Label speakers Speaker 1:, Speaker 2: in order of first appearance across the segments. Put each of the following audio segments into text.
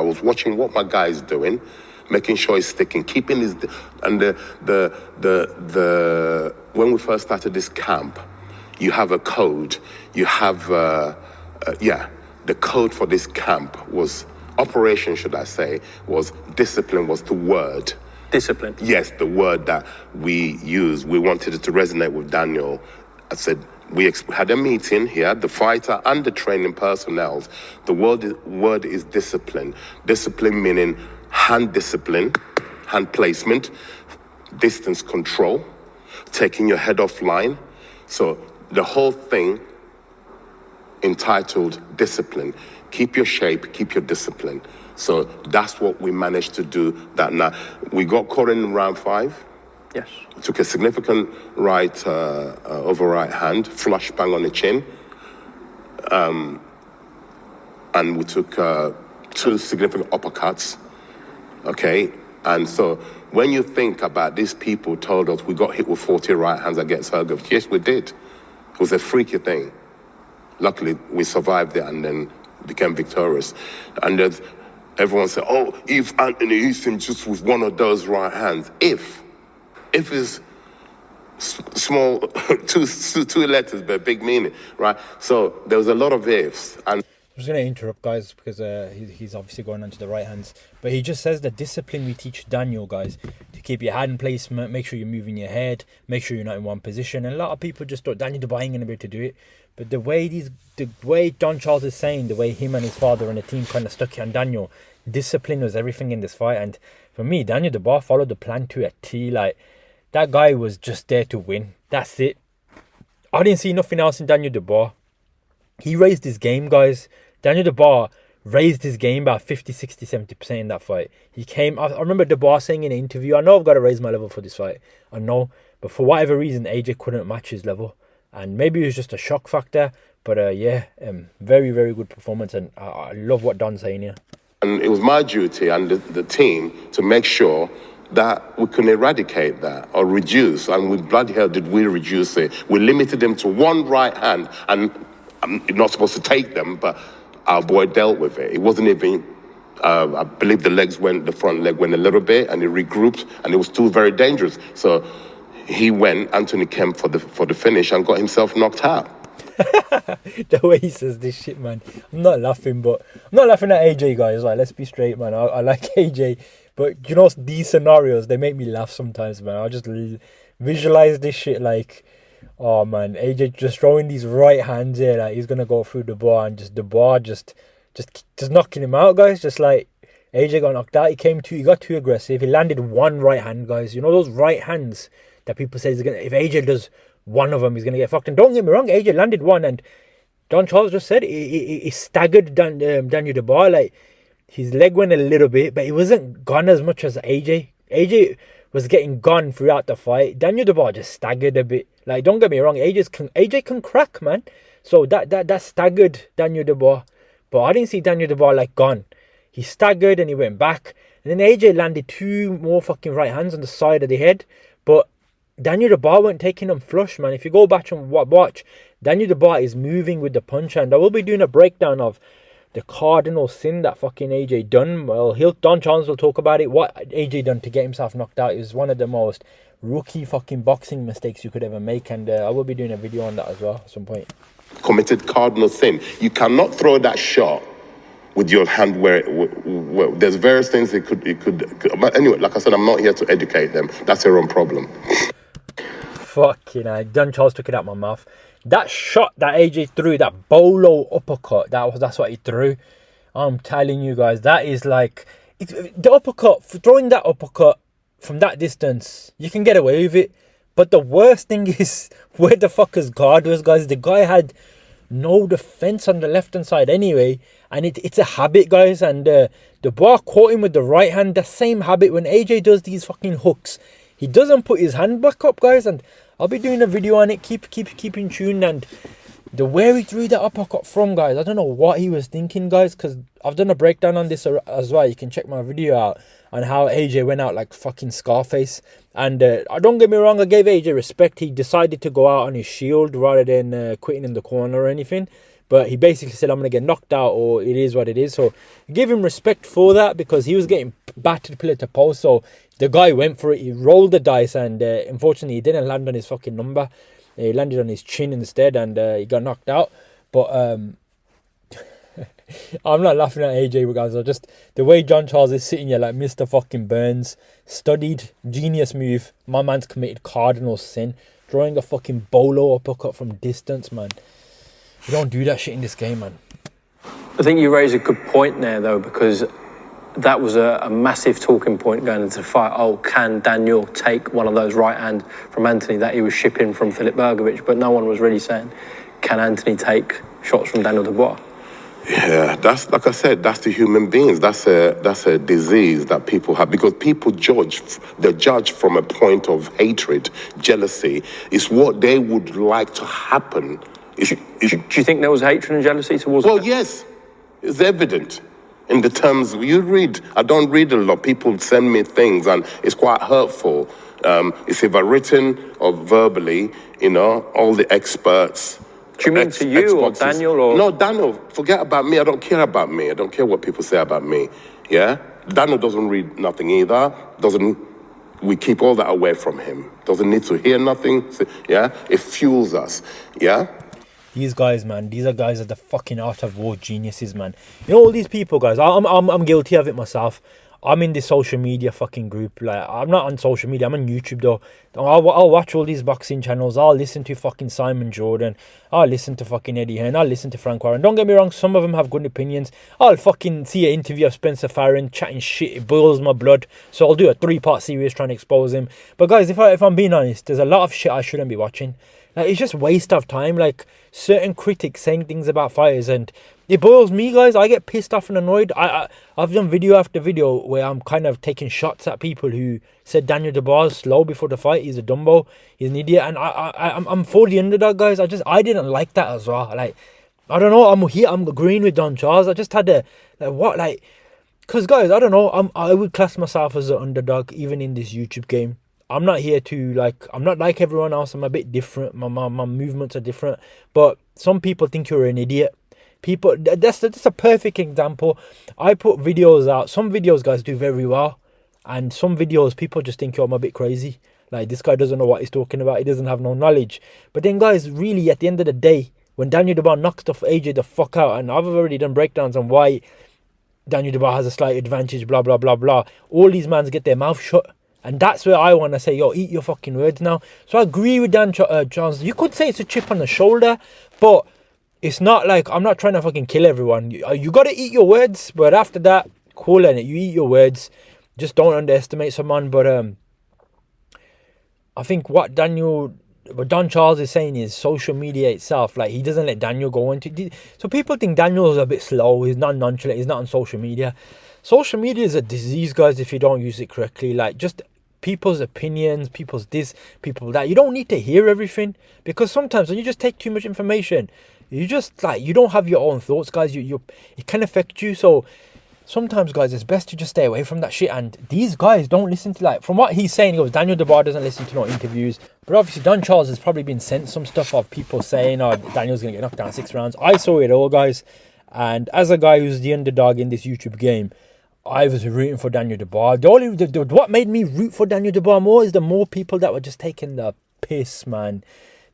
Speaker 1: was watching what my guy is doing, making sure he's sticking, keeping his, and the when we first started this camp, you have a code. You have, the code for this camp was, operation, should I say, was discipline, was the word.
Speaker 2: Discipline?
Speaker 1: Yes, the word that we used. We wanted it to resonate with Daniel. I said, we had a meeting here, the fighter and the training personnel. The word is discipline. Discipline meaning hand discipline, hand placement, distance control, taking your head off line. So the whole thing entitled discipline. Keep your shape, keep your discipline. So that's what we managed to do that night. We got caught in round 5.
Speaker 2: Yes.
Speaker 1: Took a significant right over right hand, flush bang on the chin. And we took 2 significant uppercuts. Okay? And so when you think about these people told us we got hit with 40 right hands against Hergov, yes, we did. It was a freaky thing. Luckily, we survived it and then became victorious. And everyone said, oh, if Anthony Houston just with one of those right hands, if is small, two letters, but big meaning, right? So there was a lot of ifs. And
Speaker 3: I'm just going to interrupt, guys, because he's obviously going on to the right hands. But he just says the discipline we teach Daniel, guys, to keep your hand placement, make sure you're moving your head, make sure you're not in one position. And a lot of people just thought Daniel Dubois ain't going to be able to do it. But the way Don Charles is saying, the way him and his father and the team kind of stuck it on Daniel, discipline was everything in this fight. And for me, Daniel Dubois followed the plan to a T. Like, that guy was just there to win. That's it. I didn't see nothing else in Daniel Dubois. He raised his game, guys. Daniel Dubois raised his game by 50, 60, 70% in that fight. He came, I remember Dubois saying in an interview, I know I've got to raise my level for this fight. I know. But for whatever reason, AJ couldn't match his level. And maybe it was just a shock factor. But very, very good performance. And I love what Don's saying here.
Speaker 1: And it was my duty and the team to make sure that we can eradicate that or reduce. And with bloody hell did we reduce it. We limited them to one right hand. And I'm not supposed to take them, but our boy dealt with it. It wasn't even, I believe the front leg went a little bit and it regrouped and it was still very dangerous. So he went, Anthony Kemp for the finish and got himself knocked out.
Speaker 3: The way he says this shit, man. I'm not laughing, but I'm not laughing at AJ, guys. Like, let's be straight, man. I like AJ, but you know, these scenarios, they make me laugh sometimes, man. I just visualize this shit like, oh man, AJ just throwing these right hands here, like he's gonna go through the bar and just the bar just knocking him out, guys. Just like AJ got knocked out, he got too aggressive. He landed one right hand, guys. You know those right hands that people say if AJ does one of them, he's gonna get fucked. And don't get me wrong, AJ landed one, and Don Charles just said he staggered Daniel Dubois. Like, his leg went a little bit, but he wasn't gone as much as AJ. AJ was getting gone throughout the fight. Daniel Dubois just staggered a bit. Like, don't get me wrong, AJ can crack, man. So that staggered Daniel Dubois. But I didn't see Daniel Dubois like gone. He staggered and he went back. And then AJ landed 2 more fucking right hands on the side of the head. But Daniel Dubois weren't taking them flush, man. If you go back and watch, Daniel Dubois is moving with the punch. And I will be doing a breakdown of the cardinal sin that fucking AJ done. Well, Don Charles will talk about it. What AJ done to get himself knocked out is one of the most rookie fucking boxing mistakes you could ever make. And I will be doing a video on that as well at some point.
Speaker 1: Committed cardinal sin. You cannot throw that shot with your hand where there's various things it could. But anyway, like I said, I'm not here to educate them. That's their own problem.
Speaker 3: Fucking hell. Don Charles took it out my mouth. That shot that AJ threw, that bolo uppercut, that's what he threw. I'm telling you guys, that is like the uppercut. Throwing that uppercut from that distance, you can get away with it. But the worst thing is where the fuck his guard was, guys. The guy had no defense on the left hand side anyway, and it's a habit, guys. And the bar caught him with the right hand. The same habit when AJ does these fucking hooks, he doesn't put his hand back up, guys. And I'll be doing a video on it. Keep in tune. And the way he threw that uppercut from, guys, I don't know what he was thinking, guys, because I've done a breakdown on this as well. You can check my video out on how AJ went out like fucking Scarface. And don't get me wrong, I gave AJ respect. He decided to go out on his shield rather than quitting in the corner or anything. But he basically said, I'm going to get knocked out, or it is what it is. So give him respect for that, because he was getting battered pillar to post. So the guy went for it. He rolled the dice, and unfortunately, he didn't land on his fucking number. He landed on his chin instead, and he got knocked out. But I'm not laughing at AJ, guys. I just, the way John Charles is sitting here like Mr. fucking Burns, studied, genius move. My man's committed cardinal sin, throwing a fucking bolo uppercut from distance, man. You don't do that shit in this game, man.
Speaker 2: I think you raise a good point there, though, because that was a massive talking point going into the fight. Oh, can Daniel take one of those right hand from Anthony that he was shipping from Filip Bergovic? But no one was really saying, can Anthony take shots from Daniel Dubois?
Speaker 1: Yeah, that's, like I said, that's the human beings. That's a disease that people have, because people judge. They judge from a point of hatred, jealousy. It's what they would like to happen.
Speaker 2: Do you think there was hatred and jealousy towards?
Speaker 1: Well, yes, it's evident in the terms you read. I don't read a lot. People send me things, and it's quite hurtful. It's either written or verbally. You know, all the experts.
Speaker 2: Do you mean to you or Daniel or?
Speaker 1: No, Daniel. Forget about me. I don't care about me. I don't care what people say about me. Yeah, Daniel doesn't read nothing either. We keep all that away from him. Doesn't need to hear nothing. Yeah, it fuels us. Yeah.
Speaker 3: These guys, man, these are guys at the fucking art of war geniuses, man. You know, all these people, guys, I'm guilty of it myself. I'm in this social media fucking group. Like, I'm not on social media, I'm on YouTube though. I'll watch all these boxing channels. I'll listen to fucking Simon Jordan. I'll listen to fucking Eddie Hearn. I'll listen to Frank Warren. Don't get me wrong, some of them have good opinions. I'll fucking see an interview of Spencer Farron chatting shit. It boils my blood. So I'll do a 3-part series trying to expose him. But guys, if I'm being honest, there's a lot of shit I shouldn't be watching. Like, it's just waste of time. Like, certain critics saying things about fighters, and it boils me, guys. I get pissed off and annoyed. I've done video after video where I'm kind of taking shots at people who said Daniel Dubois is slow before the fight. He's a dumbo. He's an idiot. And I'm for the underdog, guys. I didn't like that as well. Like, I don't know. I'm agreeing with Don Charles. I just had to, because, guys, I don't know. I would class myself as an underdog even in this YouTube game. I'm not here to, I'm not like everyone else. I'm a bit different. My movements are different. But some people think you're an idiot. People, that's a perfect example. I put videos out. Some videos, guys, do very well. And some videos, people just think, I'm a bit crazy. Like, this guy doesn't know what he's talking about. He doesn't have no knowledge. But then, guys, really, at the end of the day, when Daniel Dubois knocks AJ the fuck out, and I've already done breakdowns on why Daniel Dubois has a slight advantage, blah, blah, blah, blah. All these mans get their mouth shut. And that's where I want to say, yo, eat your fucking words now. So I agree with Dan Charles. You could say it's a chip on the shoulder, but it's not like, I'm not trying to fucking kill everyone. You got to eat your words, but after that, cool in it. You eat your words. Just don't underestimate someone. But I think what Don Charles is saying is social media itself. Like, he doesn't let Daniel go into. So people think Daniel is a bit slow. He's not nonchalant. He's not on social media. Social media is a disease, guys, if you don't use it correctly. Like, just people's opinions, people's this, people that. You don't need to hear everything, because sometimes when you just take too much information, you just, you don't have your own thoughts, guys. It can affect you. So sometimes, guys, it's best to just stay away from that shit. And these guys don't listen to, from what he's saying, he goes, Daniel Dubois doesn't listen to no interviews. But obviously, Don Charles has probably been sent some stuff of people saying, oh, Daniel's going to get knocked down 6 rounds. I saw it all, guys. And as a guy who's the underdog in this YouTube game, I was rooting for Daniel Dubois. What made me root for Daniel Dubois more is the more people that were just taking the piss, man.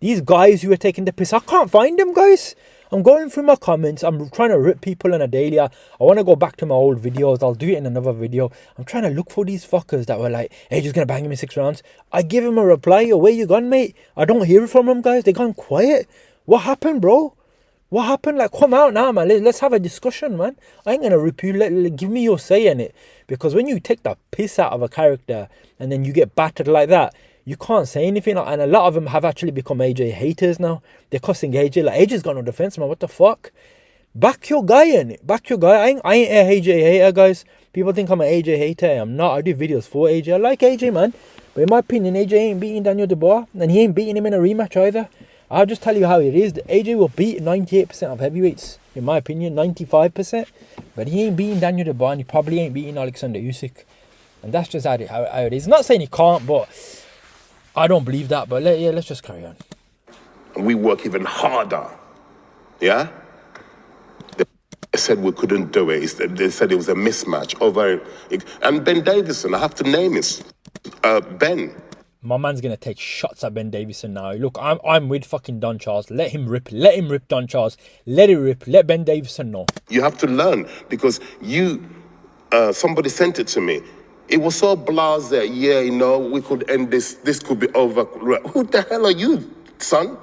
Speaker 3: These guys who were taking the piss, I can't find them, guys. I'm going through my comments. I'm trying to rip people on a daily. I want to go back to my old videos. I'll do it in another video. I'm trying to look for these fuckers that were like, hey, just going to bang him in 6 rounds. I give him a reply. Yo, where you gone, mate? I don't hear from them, guys. They gone quiet. What happened, bro? What happened? Like, come out now, man. Let's have a discussion, man. I ain't going to rip you. Give me your say in it. Because when you take the piss out of a character and then you get battered like that, you can't say anything. And a lot of them have actually become AJ haters now. They're cussing AJ. Like, AJ's got no defense, man. What the fuck? Back your guy in it. Back your guy. I ain't a AJ hater, guys. People think I'm an AJ hater. I'm not. I do videos for AJ. I like AJ, man. But in my opinion, AJ ain't beating Daniel Dubois. And he ain't beating him in a rematch either. I'll just tell you how it is. AJ will beat 98% of heavyweights. In my opinion, 95%. But he ain't beating Daniel Dubois, and he probably ain't beating Alexander Usyk. And that's just how it is. Not saying he can't, but I don't believe that. But let's just carry on.
Speaker 1: We work even harder. Yeah? said we couldn't do it. They said it was a mismatch and Ben Davison, I have to name it, Ben.
Speaker 3: My man's gonna take shots at Ben Davison now. Look, I'm with fucking Don Charles. Let him rip Don Charles. Let it rip. Let Ben Davison know.
Speaker 1: You have to learn because somebody sent it to me. It was so blasé. Yeah, you know, we could end this. This could be over. Who the hell are you, son?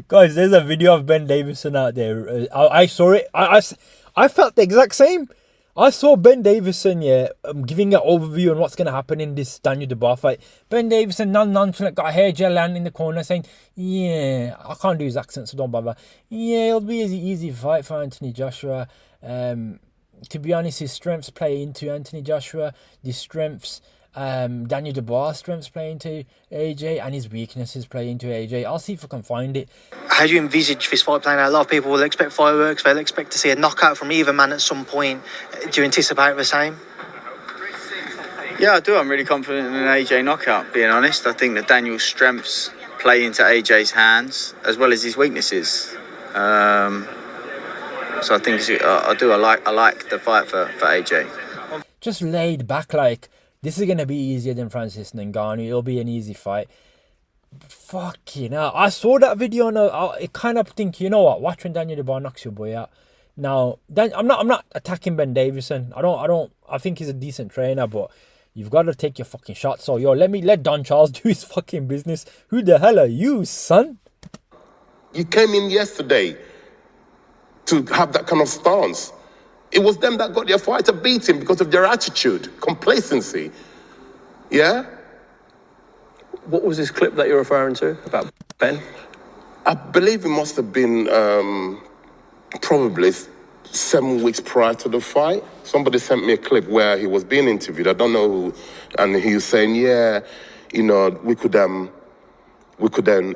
Speaker 3: Guys, there's a video of Ben Davison out there. I saw it. I felt the exact same. I saw Ben Davison, giving an overview on what's going to happen in this Daniel Dubois fight. Ben Davison, nonchalant, got a hair gel land in the corner saying, yeah, I can't do his accent, so don't bother. Yeah, it'll be an easy fight for Anthony Joshua. To be honest, his strengths play into Anthony Joshua. The strengths, Daniel Dubois' strengths play into AJ, and his weaknesses play into AJ. I'll see if I can find it.
Speaker 4: How do you envisage this fight playing out? A lot of people will expect fireworks. They'll expect to see a knockout from either man at some point. Do you anticipate the same?
Speaker 5: Yeah, I do. I'm really confident in an AJ knockout, being honest. I think that Daniel's strengths play into AJ's hands as well as his weaknesses. So I think I like the fight for AJ.
Speaker 3: Just laid back, like, this is going to be easier than Francis Ngannou. It'll be an easy fight. Fucking hell. I saw that video and I kind of think, you know what? Watch when Daniel Dubois knocks your boy out. Now, I'm not attacking Ben Davison. I think he's a decent trainer, but you've got to take your fucking shots. So, let Don Charles do his fucking business. Who the hell are you, son?
Speaker 1: You came in yesterday to have that kind of stance. It was them that got their fighter beaten because of their attitude, complacency. Yeah?
Speaker 2: What was this clip that you're referring to about Ben?
Speaker 1: I believe it must have been probably 7 weeks prior to the fight. Somebody sent me a clip where he was being interviewed. I don't know who, and he was saying, "Yeah, you know, we could then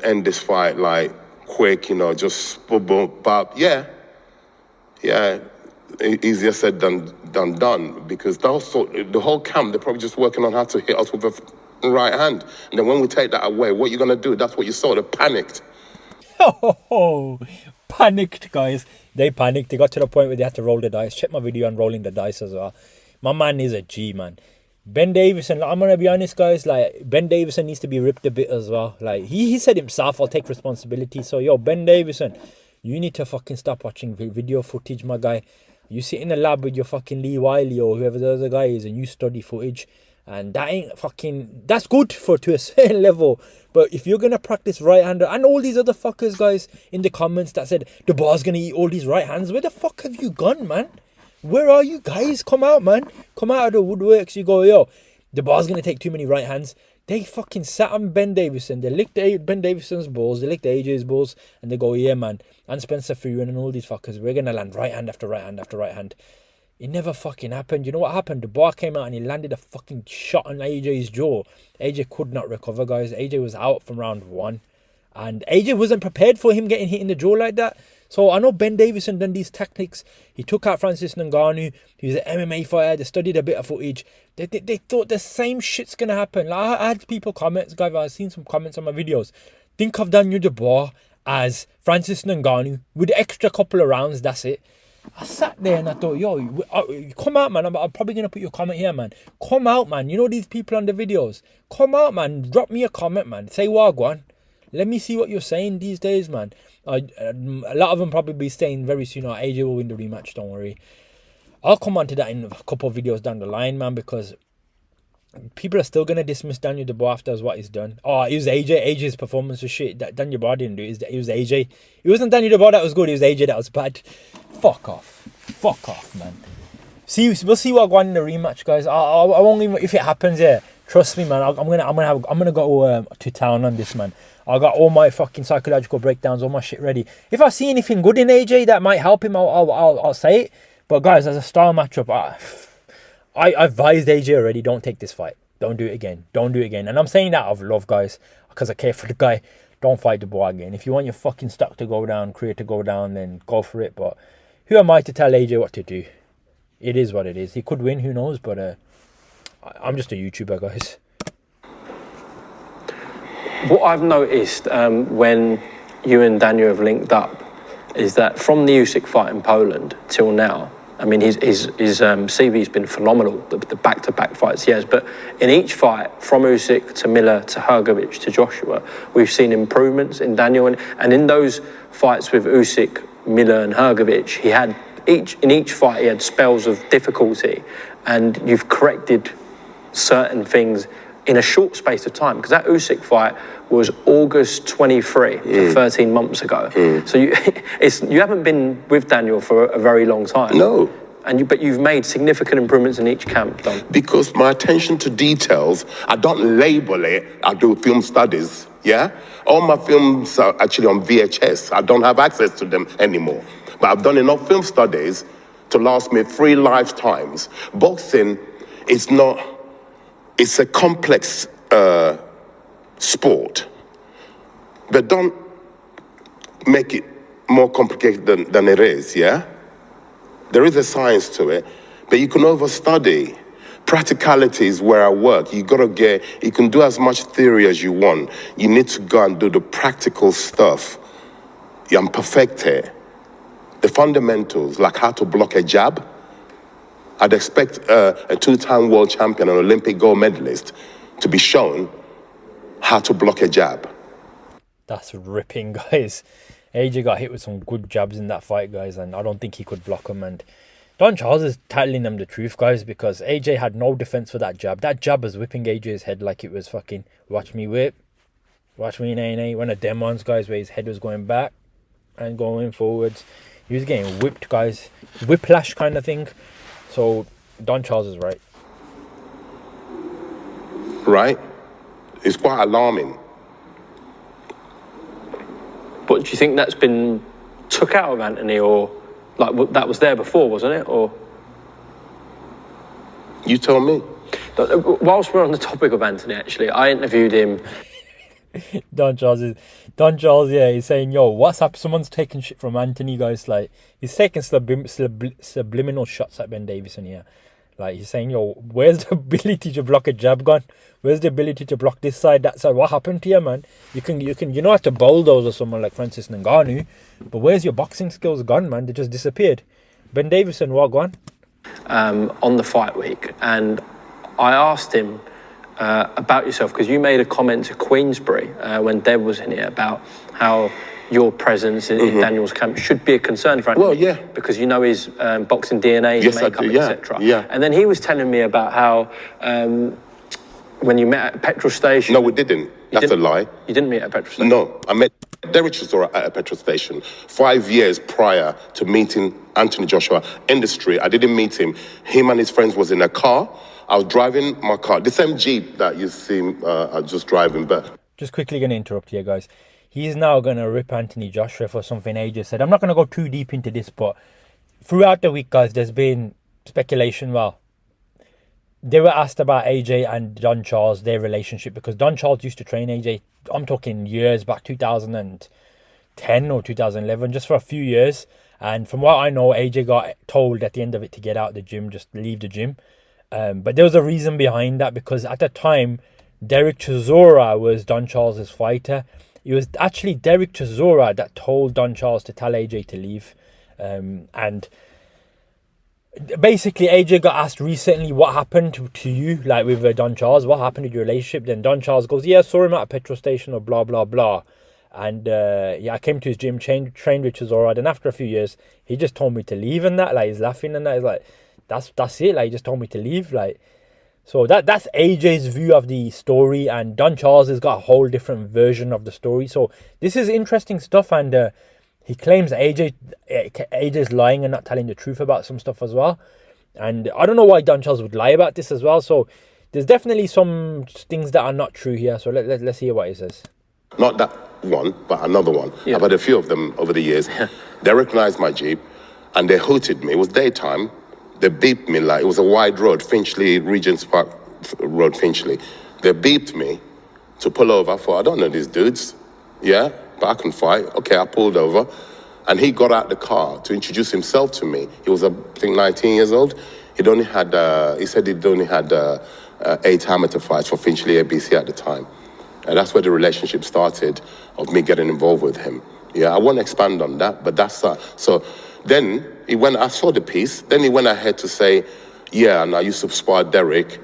Speaker 1: end this fight like quick, you know, just boom." But yeah, easier said than done because the whole camp they're probably just working on how to hit us with a right hand, and then when we take that away, what are you gonna do? That's what you saw. They panicked.
Speaker 3: Oh, panicked, guys. They panicked. They got to the point where they had to roll the dice. Check my video on rolling the dice as well. My man is a G, man. Ben Davison, I'm going to be honest, guys. Like, Ben Davison needs to be ripped a bit as well. Like, he said himself, I'll take responsibility. So, Ben Davison, you need to fucking stop watching video footage, my guy. You sit in the lab with your fucking Lee Wiley or whoever the other guy is and you study footage. And that ain't fucking... That's good to a certain level. But if you're going to practice right-hander... And all these other fuckers, guys, in the comments that said, the bar's going to eat all these right hands. Where the fuck have you gone, man? Where are you guys? Come out, man. Come out of the woodworks. You go, the bar's going to take too many right hands. They fucking sat on Ben Davison. They licked Ben Davison's balls. They licked AJ's balls. And they go, yeah, man. And Spencer Furin and all these fuckers. We're going to land right hand after right hand after right hand. It never fucking happened. You know what happened? The bar came out and he landed a fucking shot on AJ's jaw. AJ could not recover, guys. AJ was out from round 1. And AJ wasn't prepared for him getting hit in the jaw like that. So I know Ben Davison done these tactics. He took out Francis Ngannou. He was an MMA fighter. They studied a bit of footage. They thought the same shit's going to happen. Like, I had people comments, guys. I've seen some comments on my videos. Think of Daniel Dubois as Francis Ngannou with the extra couple of rounds. That's it. I sat there and I thought, come out, man. I'm probably going to put your comment here, man. Come out, man. You know these people on the videos. Come out, man. Drop me a comment, man. Say wagwan. Let me see what you're saying these days, man. A lot of them probably be saying very soon, AJ will win the rematch, don't worry. I'll come on to that in a couple of videos down the line, man, because people are still going to dismiss Daniel Dubois after what he's done. Oh, it was AJ. AJ's performance was shit. Daniel Dubois didn't do it. It was AJ. It wasn't Daniel Dubois that was good. It was AJ that was bad. Fuck off, man. We'll see what going in the rematch, guys. I won't even, if it happens, trust me, man. I'm gonna go to town on this, man. I got all my fucking psychological breakdowns, all my shit ready. If I see anything good in AJ that might help him, I'll say it. But guys, as a style matchup, I advised AJ already. Don't take this fight. Don't do it again. And I'm saying that out of love, guys, because I care for the guy. Don't fight Dubois again. If you want your fucking stock to go down, career to go down, then go for it. But who am I to tell AJ what to do? It is what it is. He could win, who knows? But I'm just a YouTuber, guys.
Speaker 2: What I've noticed when you and Daniel have linked up, is that from the Usyk fight in Poland till now, I mean, his CV's been phenomenal, the back-to-back fights he has. But in each fight, from Usyk to Miller to Hrgović to Joshua, we've seen improvements in Daniel. And in those fights with Usyk, Miller and Hrgović, in each fight he had spells of difficulty, and you've corrected certain things in a short space of time, because that Usyk fight was August 23, so 13 months ago. So you haven't been with Daniel for a very long time.
Speaker 1: No.
Speaker 2: But you've made significant improvements in each camp, Don.
Speaker 1: Because my attention to details, I don't label it, I do film studies, yeah? All my films are actually on VHS. I don't have access to them anymore. But I've done enough film studies to last me 3 lifetimes. Boxing is not, it's a complex sport. But don't make it more complicated than it is, yeah? There is a science to it, but you can overstudy. Practicality is where I work. You can do as much theory as you want. You need to go and do the practical stuff and perfect it. The fundamentals, like how to block a jab. I'd expect a 2-time world champion, an Olympic gold medalist, to be shown how to block a jab.
Speaker 3: That's ripping, guys. AJ got hit with some good jabs in that fight, guys, and I don't think he could block them. And Don Charles is telling them the truth, guys, because AJ had no defense for that jab. That jab was whipping AJ's head like it was fucking, watch me whip, watch me nay. One of them ones, guys, where his head was going back and going forwards. He was getting whipped, guys. Whiplash kind of thing. So Don Charles is right.
Speaker 1: Right? It's quite alarming.
Speaker 2: But do you think that's been took out of Anthony, or like that was there before, wasn't it? Or
Speaker 1: you tell me.
Speaker 2: Whilst we're on the topic of Anthony, actually, I interviewed him.
Speaker 3: Don Charles, yeah, he's saying, yo, what's up? Someone's taking shit from Anthony, guys. Like, he's taking subliminal shots at Ben Davison here. Like, he's saying, yo, where's the ability to block a jab gone? Where's the ability to block this side, that side? What happened to you, man? You know how to bulldoze or someone like Francis Ngannou, but where's your boxing skills gone, man? They just disappeared. Ben Davison, what gone?
Speaker 2: On the fight week, and I asked him about yourself, because you made a comment to Queensbury when Deb was in here about how your presence in Daniel's camp should be a concern for Anthony.
Speaker 1: Well, yeah.
Speaker 2: Because you know his boxing DNA, his makeup, etc.
Speaker 1: Yeah.
Speaker 2: And then he was telling me about how when you met at a petrol station...
Speaker 1: No, we didn't. That's a lie.
Speaker 2: You didn't meet at a petrol station?
Speaker 1: No, I met Derek Chisora at a petrol station 5 years prior to meeting Anthony Joshua in the street. I didn't meet him. Him and his friends was in a car. I was driving my car, the same Jeep that you see just driving, but...
Speaker 3: Just quickly going to interrupt here, guys. He's now going to rip Anthony Joshua for something AJ said. I'm not going to go too deep into this, but throughout the week, guys, there's been speculation. Well, they were asked about AJ and Don Charles, their relationship, because Don Charles used to train AJ, I'm talking years back, 2010 or 2011, just for a few years. And from what I know, AJ got told at the end of it to get out of the gym, just leave the gym. But there was a reason behind that, because at the time, Derek Chisora was Don Charles' fighter. It was actually Derek Chisora that told Don Charles to tell AJ to leave. And basically, AJ got asked recently, what happened to you, like with Don Charles? What happened to your relationship? Then Don Charles goes, yeah, I saw him at a petrol station or blah, blah, blah. And I came to his gym, trained with Chisora. Then after a few years, he just told me to leave and that. Like, he's laughing and that. He's like, that's it. Like, he just told me to leave. Like, so that's AJ's view of the story, and Don Charles has got a whole different version of the story. So this is interesting stuff, and he claims AJ's lying and not telling the truth about some stuff as well. And I don't know why Don Charles would lie about this as well. So there's definitely some things that are not true here. So let's hear what he says.
Speaker 1: Not that one, but another one.
Speaker 2: Yeah.
Speaker 1: I've had a few of them over the years. They recognized my Jeep and they hooted me. It was daytime. They beeped me like it was a wide road, Finchley, Regent's Park Road, Finchley. They beeped me to pull over. I thought, I don't know these dudes. Yeah, but I can fight. Okay, I pulled over. And he got out the car to introduce himself to me. He was, I think, 19 years old. He said he'd only had 8 amateur fights for Finchley ABC at the time. And that's where the relationship started of me getting involved with him. Yeah, I won't expand on that, but that's so. Then I saw the piece. Then he went ahead to say, yeah, and I used to spar Derek.